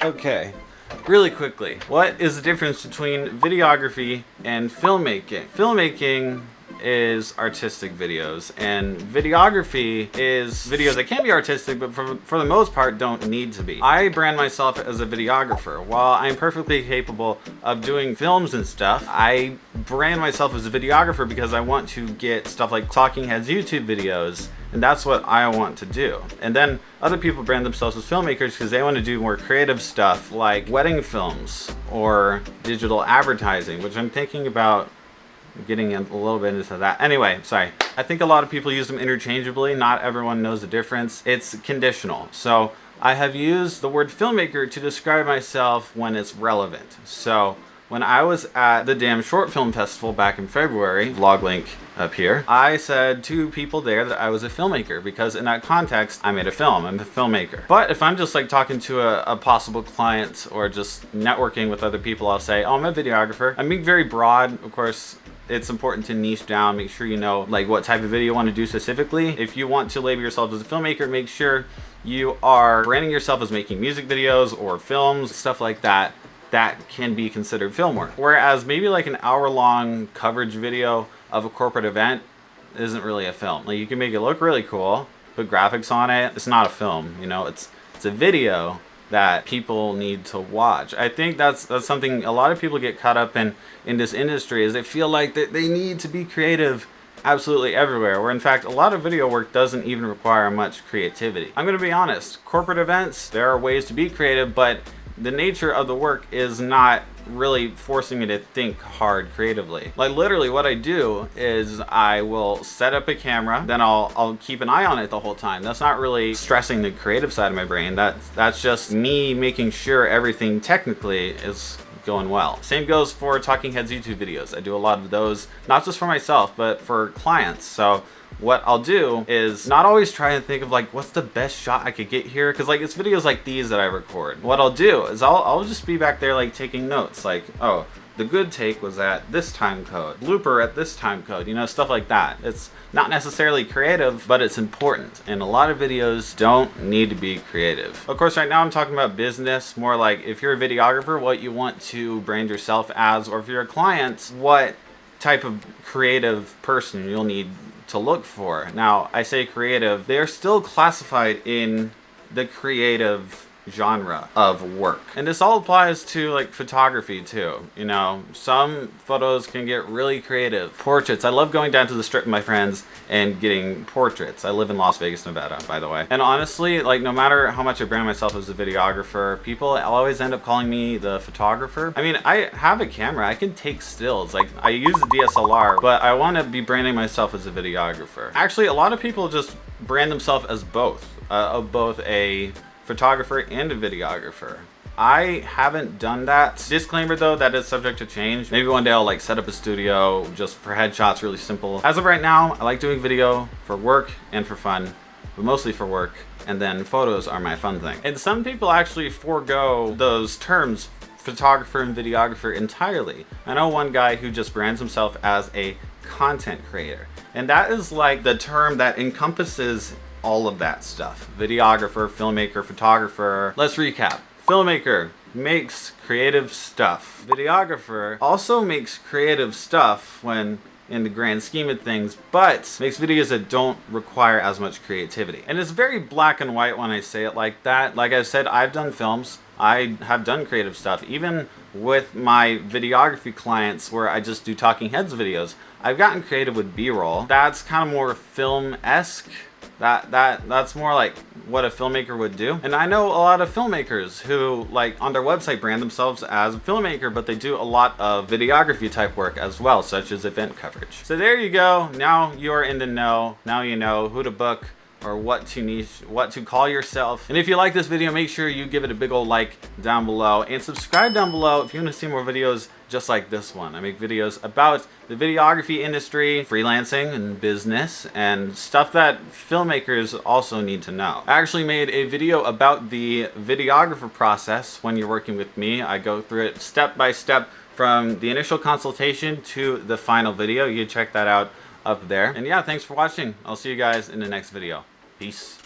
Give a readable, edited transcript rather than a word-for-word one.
Okay, really quickly, what is the difference between videography and filmmaking? Filmmaking is artistic videos, and videography is videos that can be artistic, but for the most part don't need to be. I brand myself as a videographer. While I'm perfectly capable of doing films and stuff, I brand myself as a videographer because I want to get stuff like Talking Heads YouTube videos, and that's what I want to do. And then other people brand themselves as filmmakers because they want to do more creative stuff like wedding films or digital advertising, which I'm thinking about getting a little bit into that. Anyway, sorry. I think a lot of people use them interchangeably. Not everyone knows the difference. It's conditional. So I have used the word filmmaker to describe myself when it's relevant. So when I was at the damn short film festival back in February, vlog link up here, I said to people there that I was a filmmaker because in that context, I made a film. I'm a filmmaker. But if I'm just like talking to a possible client or just networking with other people, I'll say, oh, I'm a videographer. I'm being very broad. Of course, it's important to niche down, make sure you know like what type of video you want to do specifically. If you want to label yourself as a filmmaker, make sure you are branding yourself as making music videos or films, stuff like that, that can be considered film work. Whereas maybe like an hour-long coverage video of a corporate event isn't really a film. Like you can make it look really cool, put graphics on it. It's not a film, you know, it's a video that people need to watch. I think that's something a lot of people get caught up in this industry, is they feel like that they need to be creative absolutely everywhere, where in fact a lot of video work doesn't even require much creativity. I'm gonna be honest, corporate events, there are ways to be creative, but the nature of the work is not really forcing me to think hard creatively. Like literally what I do is I will set up a camera, then I'll keep an eye on it the whole time. That's not really stressing the creative side of my brain. That's just me making sure everything technically is going well. Same goes for Talking Heads YouTube videos. I do a lot of those, not just for myself, but for clients. So what I'll do is not always try and think of like, what's the best shot I could get here? Cause like it's videos like these that I record. What I'll do is I'll just be back there like taking notes, like, oh, the good take was at this time code, blooper at this time code, you know, stuff like that. It's not necessarily creative, but it's important. And a lot of videos don't need to be creative. Of course, right now I'm talking about business, more like if you're a videographer, what you want to brand yourself as, or if you're a client, what type of creative person you'll need to look for. Now, I say creative, they're still classified in the creative genre of work. And this all applies to like photography too. You know, some photos can get really creative. Portraits. I love going down to the strip with my friends and getting portraits. I live in Las Vegas, Nevada, by the way. And honestly, like no matter how much I brand myself as a videographer, people always end up calling me the photographer. I mean, I have a camera. I can take stills. Like I use a DSLR, but I want to be branding myself as a videographer. Actually, a lot of people just brand themselves as both a photographer and a videographer. I haven't done that. Disclaimer though, that is subject to change. Maybe one day I'll like set up a studio just for headshots, really simple. As of right now, I like doing video for work and for fun, but mostly for work. And then photos are my fun thing. And some people actually forego those terms, photographer and videographer, entirely. I know one guy who just brands himself as a content creator. And that is like the term that encompasses all of that stuff. Videographer, filmmaker, photographer. Let's recap. Filmmaker makes creative stuff. Videographer also makes creative stuff when in the grand scheme of things, but makes videos that don't require as much creativity. And it's very black and white when I say it like that. Like I said, I've done films. I have done creative stuff. Even with my videography clients where I just do Talking Heads videos, I've gotten creative with B-roll. That's kind of more film-esque. That's more like what a filmmaker would do. And I know a lot of filmmakers who like on their website brand themselves as a filmmaker, but they do a lot of videography type work as well, such as event coverage. So there you go. Now you're in the know. Now you know who to book or what to niche, what to call yourself. And if you like this video, make sure you give it a big old like down below and subscribe down below if you want to see more videos just like this one. I make videos about the videography industry, freelancing and business, and stuff that filmmakers also need to know. I actually made a video about the videographer process when you're working with me. I go through it step by step from the initial consultation to the final video. You can check that out up there. And yeah, thanks for watching. I'll see you guys in the next video. Peace.